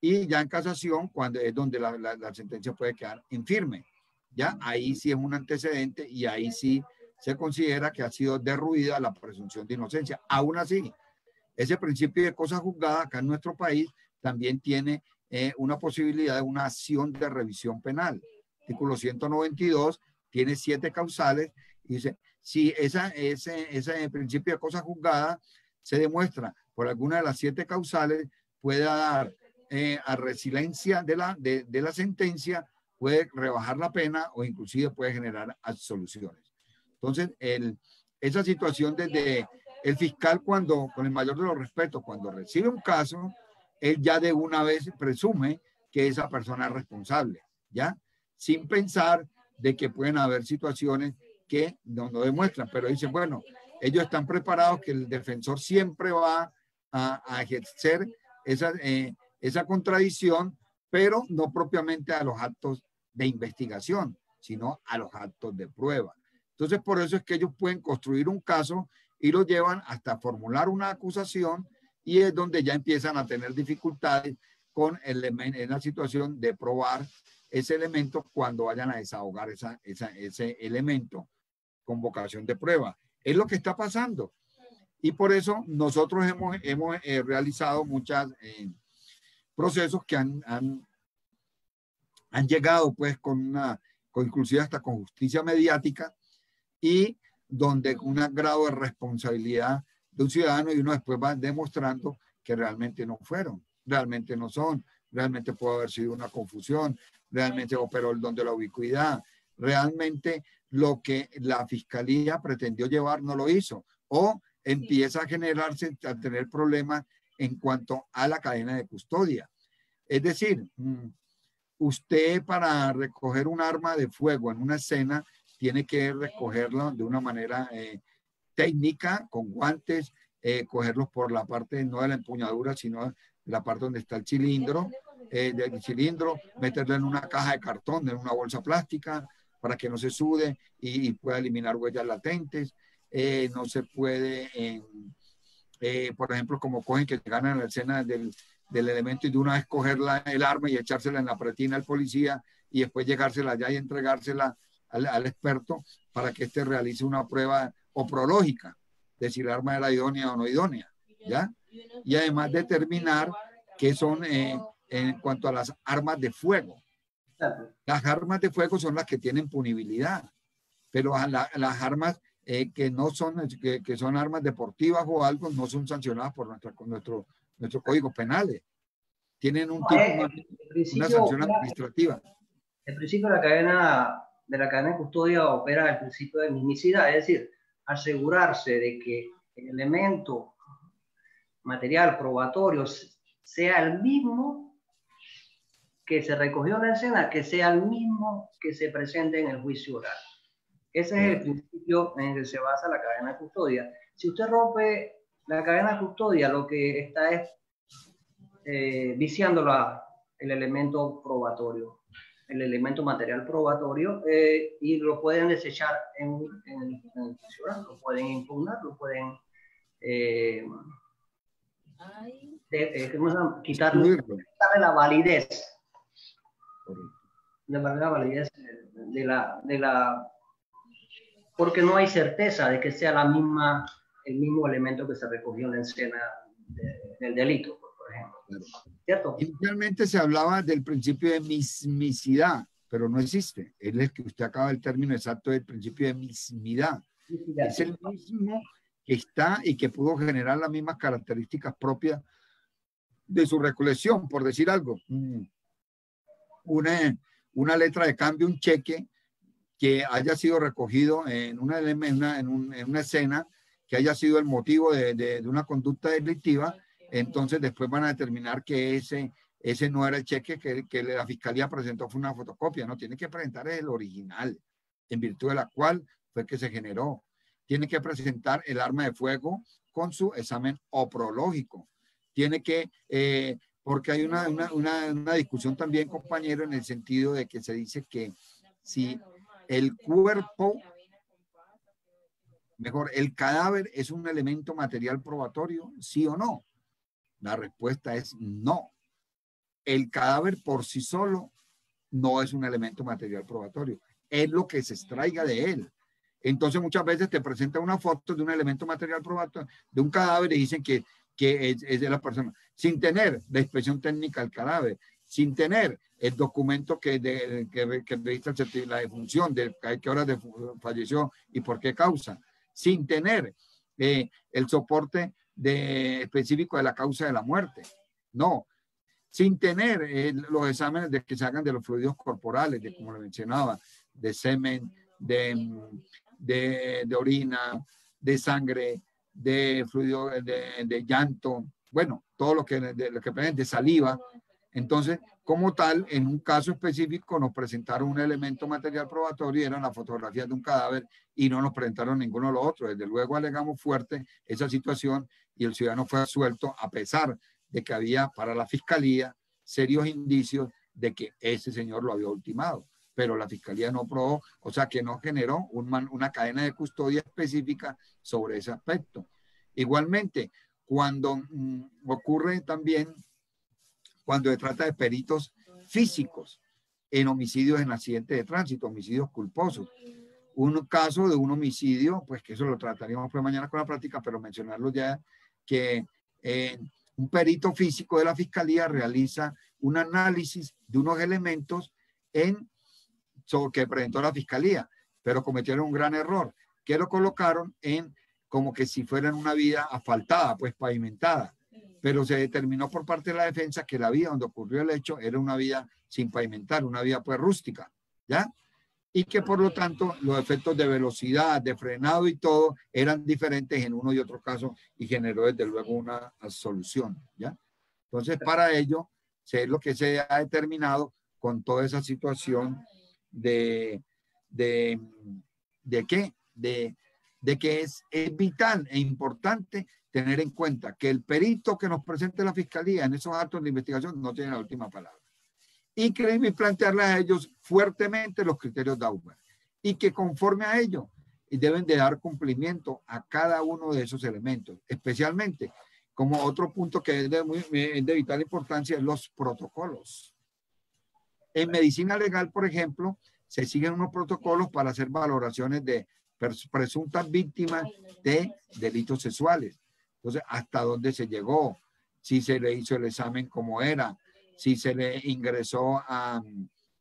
S2: y ya en casación, cuando es donde la sentencia puede quedar infirme. Ya ahí sí es un antecedente y ahí sí se considera que ha sido derruida la presunción de inocencia. Aún así, ese principio de cosa juzgada acá en nuestro país también tiene una posibilidad de una acción de revisión penal. Artículo 192 tiene 7 causales y dice, si ese principio de cosa juzgada se demuestra por alguna de las 7 causales, puede dar a resiliencia de la sentencia, puede rebajar la pena o inclusive puede generar absoluciones. Entonces, esa situación desde el fiscal, con el mayor de los respetos, cuando recibe un caso, él ya de una vez presume que esa persona es responsable, ¿ya? Sin pensar de que pueden haber situaciones que no demuestran, pero dicen, bueno, ellos están preparados, que el defensor siempre va a ejercer esa contradicción, pero no propiamente a los actos de investigación, sino a los actos de prueba. Entonces, por eso es que ellos pueden construir un caso y lo llevan hasta formular una acusación, y es donde ya empiezan a tener dificultades en la situación de probar ese elemento cuando vayan a desahogar ese elemento con vocación de prueba. Es lo que está pasando. Y por eso nosotros hemos realizado muchos procesos que han llegado pues inclusive hasta con justicia mediática, y donde un grado de responsabilidad de un ciudadano, y uno después va demostrando que realmente no fueron, realmente no son, realmente puede haber sido una confusión, realmente operó el don de la ubicuidad, realmente lo que la fiscalía pretendió llevar no lo hizo, o empieza a generarse, a tener problemas en cuanto a la cadena de custodia. Es decir, usted para recoger un arma de fuego en una escena tiene que recogerlo de una manera técnica, con guantes, cogerlos por la parte no de la empuñadura, sino de la parte donde está el cilindro, meterlo en una caja de cartón, en una bolsa plástica, para que no se sude y pueda eliminar huellas latentes. No se puede, por ejemplo, como cogen que ganan la escena del elemento, y de una vez coger el arma y echársela en la pretina al policía, y después llegársela allá y entregársela al experto para que éste realice una prueba oprológica de si el arma era idónea o no idónea, ¿ya? Y además determinar qué son en cuanto a las armas de fuego. Las armas de fuego son las que tienen punibilidad, pero las armas que no son, que son armas deportivas o algo, no son sancionadas por nuestros códigos penales. Tienen un tipo, una sanción administrativa.
S1: El principio de la cadena de custodia opera el principio de mismicidad, es decir, asegurarse de que el elemento material probatorio sea el mismo que se recogió en la escena, que sea el mismo que se presente en el juicio oral. Ese es el principio en el que se basa la cadena de custodia. Si usted rompe la cadena de custodia, lo que está es viciando el elemento probatorio, el elemento material probatorio, y lo pueden desechar en el juicio oral, lo pueden impugnar, lo pueden quitarle la validez. La validez porque no hay certeza de que sea el mismo elemento que se recogió en la escena del delito, por ejemplo. ¿Cierto?
S2: Inicialmente se hablaba del principio de mismicidad, pero no existe. Es el que usted acaba el término exacto del principio de mismidad. Es el mismo que está y que pudo generar las mismas características propias de su recolección, por decir algo. Una letra de cambio, un cheque que haya sido recogido en una escena, que haya sido el motivo de una conducta delictiva, entonces después van a determinar que ese no era el cheque que la fiscalía presentó, fue una fotocopia. No, tiene que presentar el original, en virtud de la cual fue que se generó. Tiene que presentar el arma de fuego con su examen oprológico. Tiene que, porque hay una discusión también, compañero, en el sentido de que se dice que si el cuerpo, mejor, el cadáver es un elemento material probatorio, ¿sí o no? La respuesta es no. El cadáver por sí solo no es un elemento material probatorio. Es lo que se extraiga de él. Entonces muchas veces te presentan una foto de un elemento material probatorio, de un cadáver, y dicen que es de la persona, sin tener la expresión técnica del cadáver, sin tener el documento que registra la defunción, de qué horas falleció y por qué causa, sin tener el soporte específico de la causa de la muerte. No, sin tener los exámenes que se hagan de los fluidos corporales, de, como le mencionaba, de semen, de orina, de sangre, de fluido, de llanto, bueno, todo lo que de saliva, Entonces, como tal, en un caso específico nos presentaron un elemento material probatorio y eran las fotografías de un cadáver y no nos presentaron ninguno de los otros. Desde luego alegamos fuerte esa situación y el ciudadano fue absuelto a pesar de que había para la fiscalía serios indicios de que ese señor lo había ultimado, pero la fiscalía no probó, o sea que no generó una cadena de custodia específica sobre ese aspecto. Igualmente, cuando ocurre también, cuando se trata de peritos físicos en homicidios en accidentes de tránsito, homicidios culposos. Un caso de un homicidio, pues que eso lo trataríamos por mañana con la práctica, pero mencionarlo ya, que un perito físico de la fiscalía realiza un análisis de unos elementos que presentó la fiscalía, pero cometieron un gran error, que lo colocaron en como que si fueran una vía asfaltada, pues pavimentada, pero se determinó por parte de la defensa que la vía donde ocurrió el hecho era una vía sin pavimentar, una vía pues rústica, ¿ya? Y que por lo tanto los efectos de velocidad, de frenado y todo eran diferentes en uno y otro caso y generó desde luego una solución, ¿ya? Entonces para ello, es lo que se ha determinado con toda esa situación de que es vital e importante tener en cuenta que el perito que nos presente la fiscalía en esos actos de investigación no tiene la última palabra. Y queremos plantearles a ellos fuertemente los criterios Dauber y que conforme a ello deben de dar cumplimiento a cada uno de esos elementos, especialmente como otro punto que es de vital importancia, los protocolos. En medicina legal, por ejemplo, se siguen unos protocolos para hacer valoraciones de presuntas víctimas de delitos sexuales. Entonces, hasta dónde se llegó, si se le hizo el examen como era, si se le ingresó a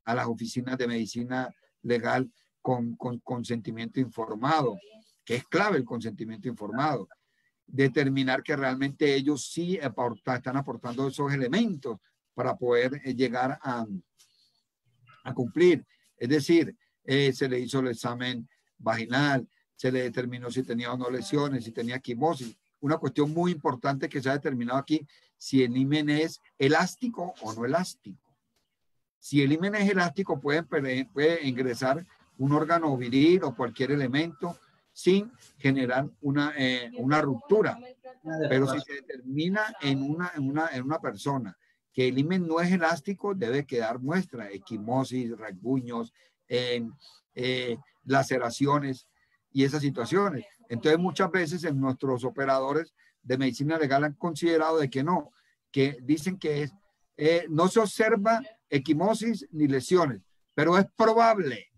S2: las oficinas de medicina legal con consentimiento informado, que es clave el consentimiento informado. Determinar que realmente ellos sí están aportando esos elementos para poder llegar a cumplir. Es decir, se le hizo el examen vaginal, se le determinó si tenía o no lesiones, si tenía quimosis. Una cuestión muy importante que se ha determinado aquí, si el himen es elástico o no elástico. Si el himen es elástico, puede ingresar un órgano viril o cualquier elemento sin generar una ruptura. Pero si se determina en una persona que el himen no es elástico, debe quedar muestra, equimosis, rasguños, laceraciones y esas situaciones. Entonces muchas veces en nuestros operadores de medicina legal han considerado de que no, que dicen que no se observa equimosis ni lesiones, pero es probable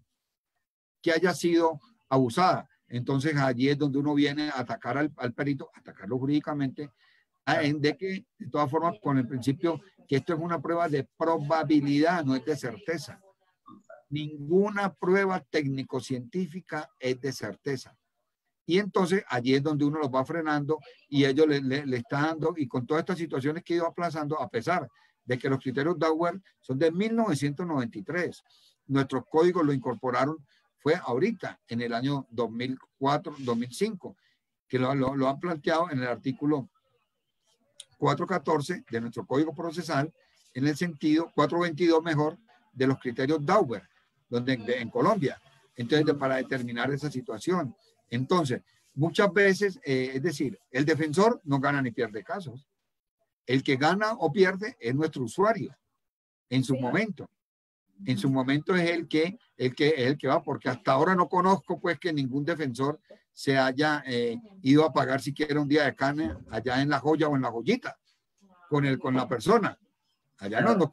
S2: que haya sido abusada. Entonces allí es donde uno viene a atacar al perito, atacarlo jurídicamente, de que de todas formas con el principio que esto es una prueba de probabilidad, no es de certeza. Ninguna prueba técnico-científica es de certeza. Y entonces allí es donde uno los va frenando y ellos le está dando, y con todas estas situaciones que he ido aplazando, a pesar de que los criterios Dauber son de 1993, nuestros códigos lo incorporaron, fue ahorita, en el año 2004, 2005, que lo han planteado en el artículo 414 de nuestro Código Procesal, en el sentido, 422 mejor, de los criterios Dauber, en Colombia. Entonces, para determinar esa situación. Entonces, muchas veces, es decir, el defensor no gana ni pierde casos. El que gana o pierde es nuestro usuario, en su momento. En su momento es el que va, porque hasta ahora no conozco pues que ningún defensor se haya ido a pagar siquiera un día de carne allá en La Joya o en La Joyita con la persona. Allá no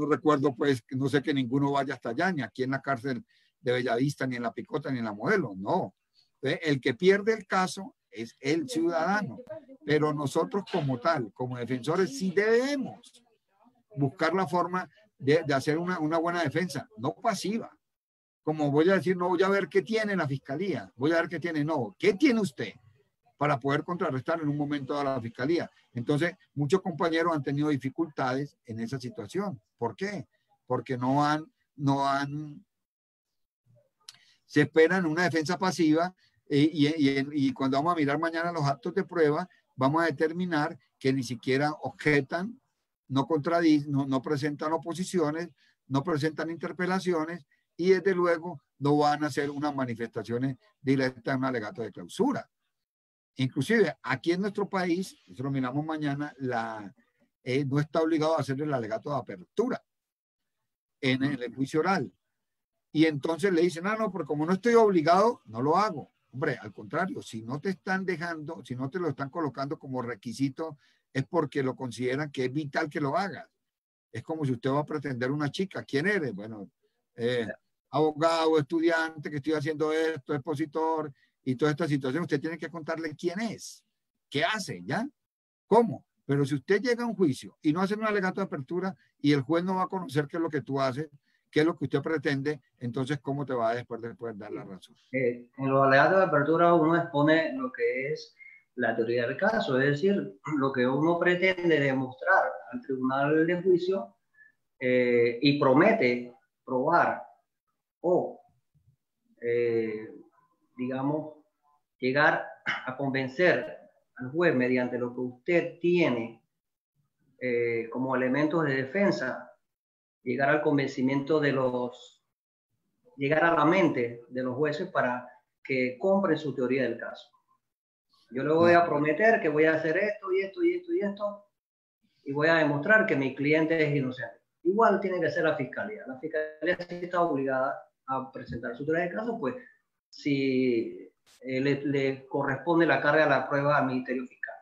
S2: recuerdo pues, no sé que ninguno vaya hasta allá, ni aquí en la cárcel de Bellavista, ni en La Picota, ni en La Modelo, no. El que pierde el caso es el ciudadano, pero nosotros como tal, como defensores, sí debemos buscar la forma de hacer una buena defensa, no pasiva. Como voy a decir, no voy a ver qué tiene la fiscalía, voy a ver qué tiene, no, ¿qué tiene usted? Para poder contrarrestar en un momento a la fiscalía. Entonces, muchos compañeros han tenido dificultades en esa situación. ¿Por qué? Porque se esperan una defensa pasiva y cuando vamos a mirar mañana los actos de prueba, vamos a determinar que ni siquiera objetan no contradicen, no presentan oposiciones, no presentan interpelaciones y desde luego no van a hacer unas manifestaciones directas en un alegato de clausura. Inclusive aquí en nuestro país, eso lo miramos mañana, no está obligado a hacer el alegato de apertura en el juicio oral. Y entonces le dicen, no, pero como no estoy obligado, no lo hago. Hombre, al contrario, si no te están dejando, si no te lo están colocando como requisito, es porque lo consideran que es vital que lo hagas. Es como si usted va a pretender una chica. ¿Quién eres? Bueno, abogado, estudiante, que estoy haciendo esto, expositor, y toda esta situación. Usted tiene que contarle quién es, qué hace, ¿ya? ¿Cómo? Pero si usted llega a un juicio y no hace un alegato de apertura y el juez no va a conocer qué es lo que tú haces, qué es lo que usted pretende, entonces, ¿cómo te va a después dar la razón?
S1: En los alegatos de apertura uno expone lo que es la teoría del caso, es decir, lo que uno pretende demostrar al tribunal de juicio y promete probar o, digamos, llegar a convencer al juez mediante lo que usted tiene como elementos de defensa, llegar al convencimiento llegar a la mente de los jueces para que compren su teoría del caso. Yo le voy a prometer que voy a hacer esto y esto y esto y esto, y voy a demostrar que mi cliente es inocente. Igual tiene que ser la fiscalía. La fiscalía sí está obligada a presentar su teoría del caso, pues si le corresponde la carga de la prueba al Ministerio Fiscal.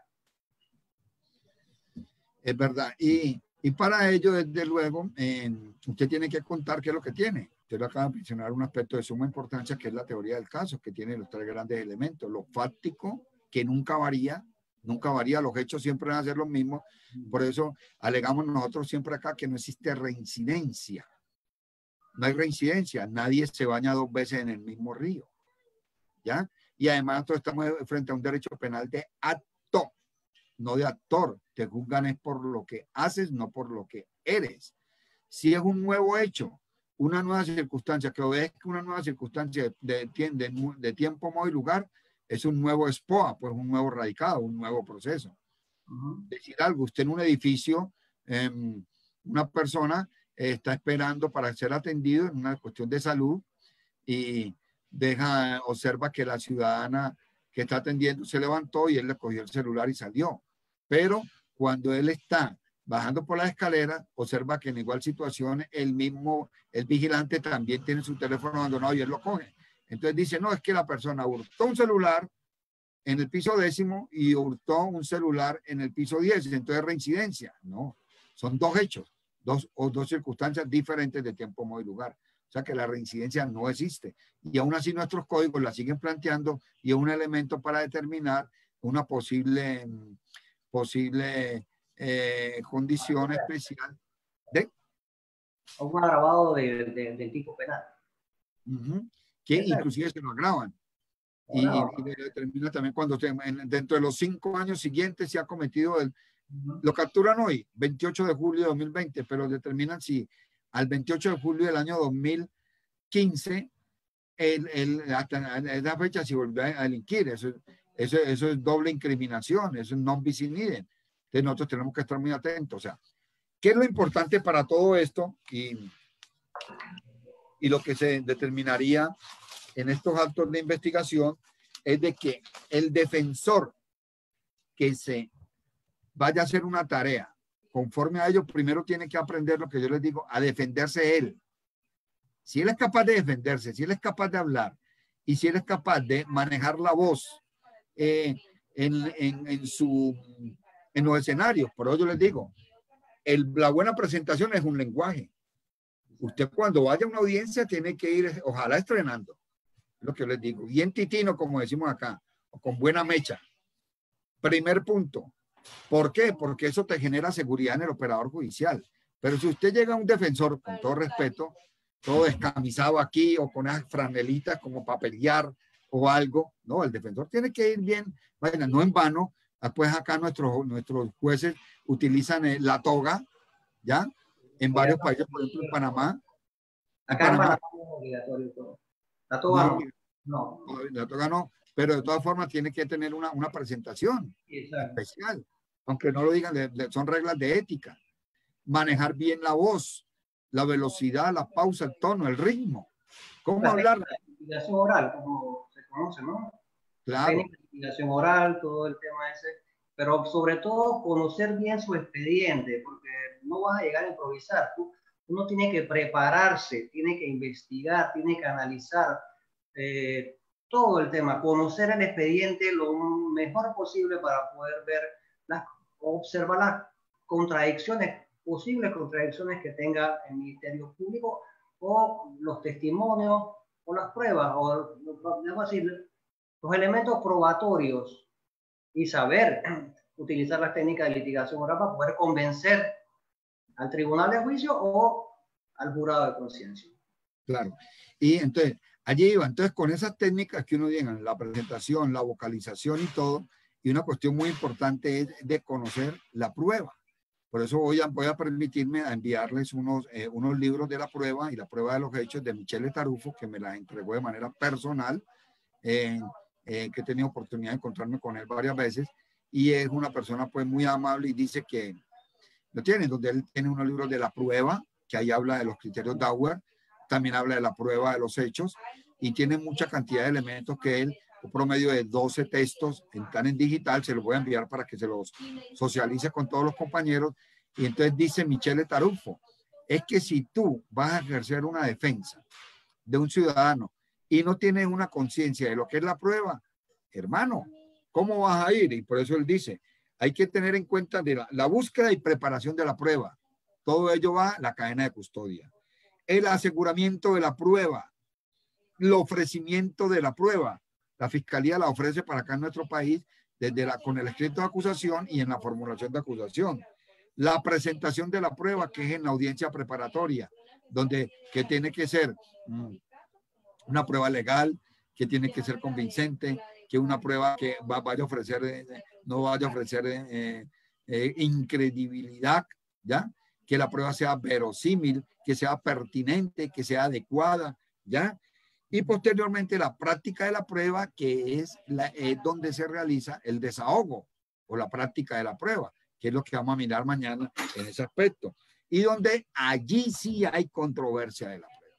S2: Es verdad. Y para ello, desde luego, usted tiene que contar qué es lo que tiene. Usted lo acaba de mencionar un aspecto de suma importancia, que es la teoría del caso, que tiene los tres grandes elementos. Lo fáctico, que nunca varía, los hechos siempre van a ser los mismos. Por eso alegamos nosotros siempre acá que no existe reincidencia. No hay reincidencia, nadie se baña dos veces en el mismo río, ¿ya? Y además nosotros estamos frente a un derecho penal de acto, no de actor. Te juzgan es por lo que haces, no por lo que eres. Si es un nuevo hecho, una nueva circunstancia, que obedezca una nueva circunstancia de tiempo, modo y lugar, es un nuevo SPOA, pues un nuevo radicado, un nuevo proceso. Decir algo, usted en un edificio, una persona está esperando para ser atendido en una cuestión de salud y observa que la ciudadana que está atendiendo se levantó y él le cogió el celular y salió. Pero cuando él está bajando por la escalera, observa que en igual situación el vigilante también tiene su teléfono abandonado y él lo coge. Entonces dice, no, es que la persona hurtó un celular en el piso 10º y hurtó un celular en el piso 10, entonces reincidencia. No, son dos hechos, dos circunstancias diferentes de tiempo, modo y lugar. O sea que la reincidencia no existe. Y aún así nuestros códigos la siguen planteando y es un elemento para determinar una posible condición especial de
S1: un agravado del tipo penal.
S2: Que inclusive se lo agravan. Y determina también cuando dentro de los 5 años siguientes se ha cometido lo capturan hoy, 28 de julio de 2020, pero determinan si al 28 de julio del año 2015 hasta esa fecha se volvió a delinquir. Eso es doble incriminación, eso es non bis in idem. Entonces nosotros tenemos que estar muy atentos. O sea, ¿qué es lo importante para todo esto? Y lo que se determinaría en estos actos de investigación es de que el defensor que se vaya a hacer una tarea, conforme a ello, primero tiene que aprender lo que yo les digo, a defenderse él. Si él es capaz de defenderse, si él es capaz de hablar y si él es capaz de manejar la voz en los escenarios, por eso yo les digo, la buena presentación es un lenguaje. Usted cuando vaya a una audiencia tiene que ir, ojalá estrenando, lo que les digo, bien titino, como decimos acá, o con buena mecha. Primer punto. ¿Por qué? Porque eso te genera seguridad en el operador judicial. Pero si usted llega a un defensor, con todo respeto, todo descamisado aquí o con unas franelitas como para pelear o algo, no, el defensor tiene que ir bien, bueno, no en vano, pues acá nuestros jueces utilizan la toga, ¿ya? En varios países, por ejemplo en Panamá.
S1: Acá en Panamá es obligatorio todo. La toga no.
S2: La toga no, pero de todas formas tiene que tener una presentación especial, aunque no lo digan, son reglas de ética. manejar bien la voz, la velocidad, la pausa, el tono, el ritmo. ¿Cómo
S1: La
S2: hablar?
S1: técnica de intimidación oral, como se conoce, ¿no?
S2: Claro,
S1: Técnica de intimidación oral, todo el tema ese, pero sobre todo conocer bien su expediente, porque no vas a llegar a improvisar. Uno tiene que prepararse, tiene que investigar, tiene que analizar todo el tema, conocer el expediente lo mejor posible para poder ver, observar las contradicciones, posibles contradicciones que tenga el Ministerio Público o los testimonios o las pruebas, o los elementos probatorios y saber utilizar las técnicas de litigación oral para poder convencer al tribunal de juicio o al jurado de conciencia.
S2: claro. Y entonces, allí iba. Entonces, con esas técnicas que uno llega, la presentación, la vocalización y todo, y una cuestión muy importante es de conocer la prueba. Por eso voy a permitirme a enviarles unos libros de la prueba y la prueba de los hechos de Michele Tarufo, que me las entregó de manera personal, que he tenido oportunidad de encontrarme con él varias veces, y es una persona pues muy amable y dice que lo tiene, donde él tiene unos libros de la prueba, que ahí habla de los criterios Dauer, también habla de la prueba de los hechos, y tiene mucha cantidad de elementos que él, un promedio de 12 textos, están en digital, se los voy a enviar para que se los socialice con todos los compañeros. Y entonces dice Michele Tarufo, es que si tú vas a ejercer una defensa de un ciudadano y no tienes una conciencia de lo que es la prueba, hermano, ¿cómo vas a ir? Y por eso él dice, hay que tener en cuenta de la búsqueda y preparación de la prueba. Todo ello va a la cadena de custodia. El aseguramiento de la prueba, el ofrecimiento de la prueba. La fiscalía la ofrece para acá en nuestro país con el escrito de acusación y en la formulación de acusación. La presentación de la prueba, que es en la audiencia preparatoria, que tiene que ser una prueba legal, que tiene que ser convincente, que una prueba que vaya a ofrecer, no vaya a ofrecer incredibilidad, ¿ya? Que la prueba sea verosímil, que sea pertinente, que sea adecuada, ¿ya? Y posteriormente la práctica de la prueba, que es donde se realiza el desahogo o la práctica de la prueba, que es lo que vamos a mirar mañana en ese aspecto. Y donde allí sí hay controversia de la prueba.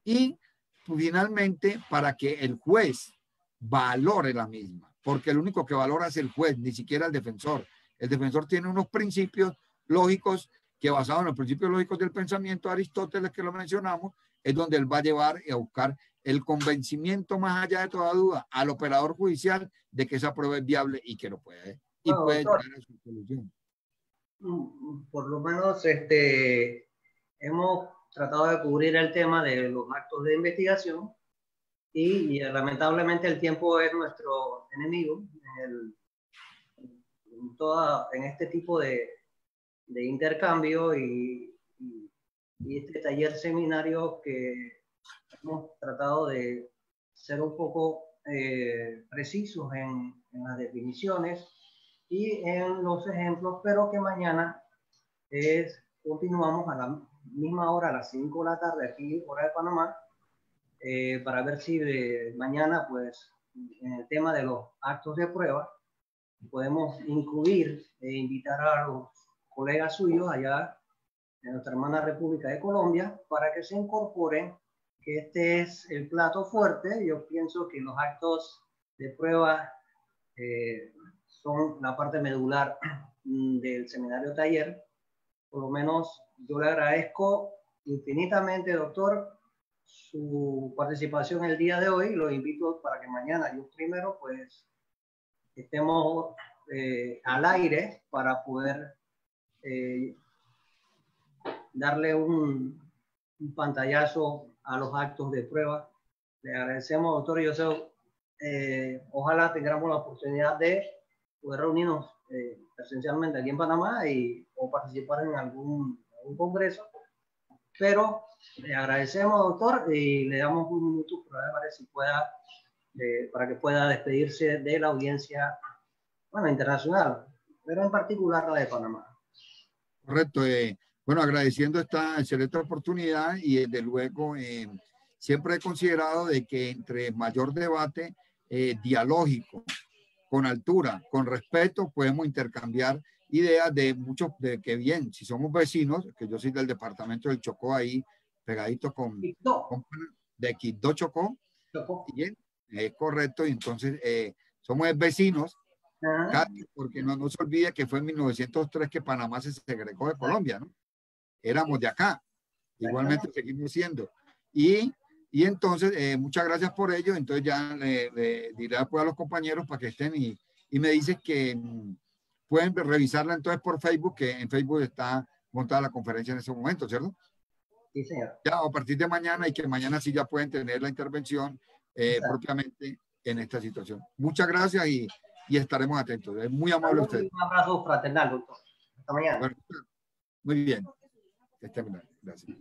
S2: Y finalmente, para que el juez valore la misma, porque el único que valora es el juez, ni siquiera el defensor. El defensor tiene unos principios lógicos que, basados en los principios lógicos del pensamiento de Aristóteles, que lo mencionamos, es donde él va a llevar y a buscar el convencimiento, más allá de toda duda, al operador judicial de que esa prueba es viable y que lo puede, y
S1: Bueno,
S2: puede
S1: doctor,
S2: llegar a su solución.
S1: por lo menos hemos tratado de cubrir el tema de los actos de investigación y lamentablemente el tiempo es nuestro enemigo en este tipo de intercambio y este taller seminario que hemos tratado de ser un poco precisos en las definiciones y en los ejemplos, pero que mañana continuamos a la misma hora, a las 5 de la tarde, aquí, hora de Panamá, para ver si mañana, pues, en el tema de los actos de prueba, podemos incluir e invitar a los colegas suyos allá en nuestra hermana República de Colombia para que se incorporen, que este es el plato fuerte. Yo pienso que los actos de prueba son la parte medular del seminario taller. Por lo menos yo le agradezco infinitamente, doctor, su participación el día de hoy. Lo invito para que mañana, yo primero, pues estemos al aire para poder darle un pantallazo a los actos de prueba. Le agradecemos, doctor. Yo sé, ojalá tengamos la oportunidad de poder reunirnos presencialmente aquí en Panamá o participar en algún congreso. Pero le agradecemos, doctor, y le damos un minuto para que pueda despedirse de la audiencia, bueno, internacional, pero en particular la de Panamá.
S2: Correcto. Bueno, agradeciendo esta excelente oportunidad y desde luego siempre he considerado de que entre mayor debate dialógico, con altura, con respeto, podemos intercambiar idea de muchos, de que bien, si somos vecinos, que yo soy del departamento del Chocó, ahí pegadito con de Quibdó, Chocó, bien, es correcto, y entonces somos vecinos, porque no se olvide que fue en 1903 que Panamá se segregó de Colombia, ¿no? Éramos de acá, igualmente seguimos siendo. Y entonces, muchas gracias por ello. Entonces ya le diré después a los compañeros para que estén y me dicen que pueden revisarla entonces por Facebook, que en Facebook está montada la conferencia en ese momento, ¿cierto?
S1: Sí, señor.
S2: Ya a partir de mañana, y que mañana sí ya pueden tener la intervención propiamente en esta situación. Muchas gracias y estaremos atentos. Es muy amable usted.
S1: Un abrazo fraternal, doctor. Hasta mañana.
S2: Bueno, muy bien. Gracias.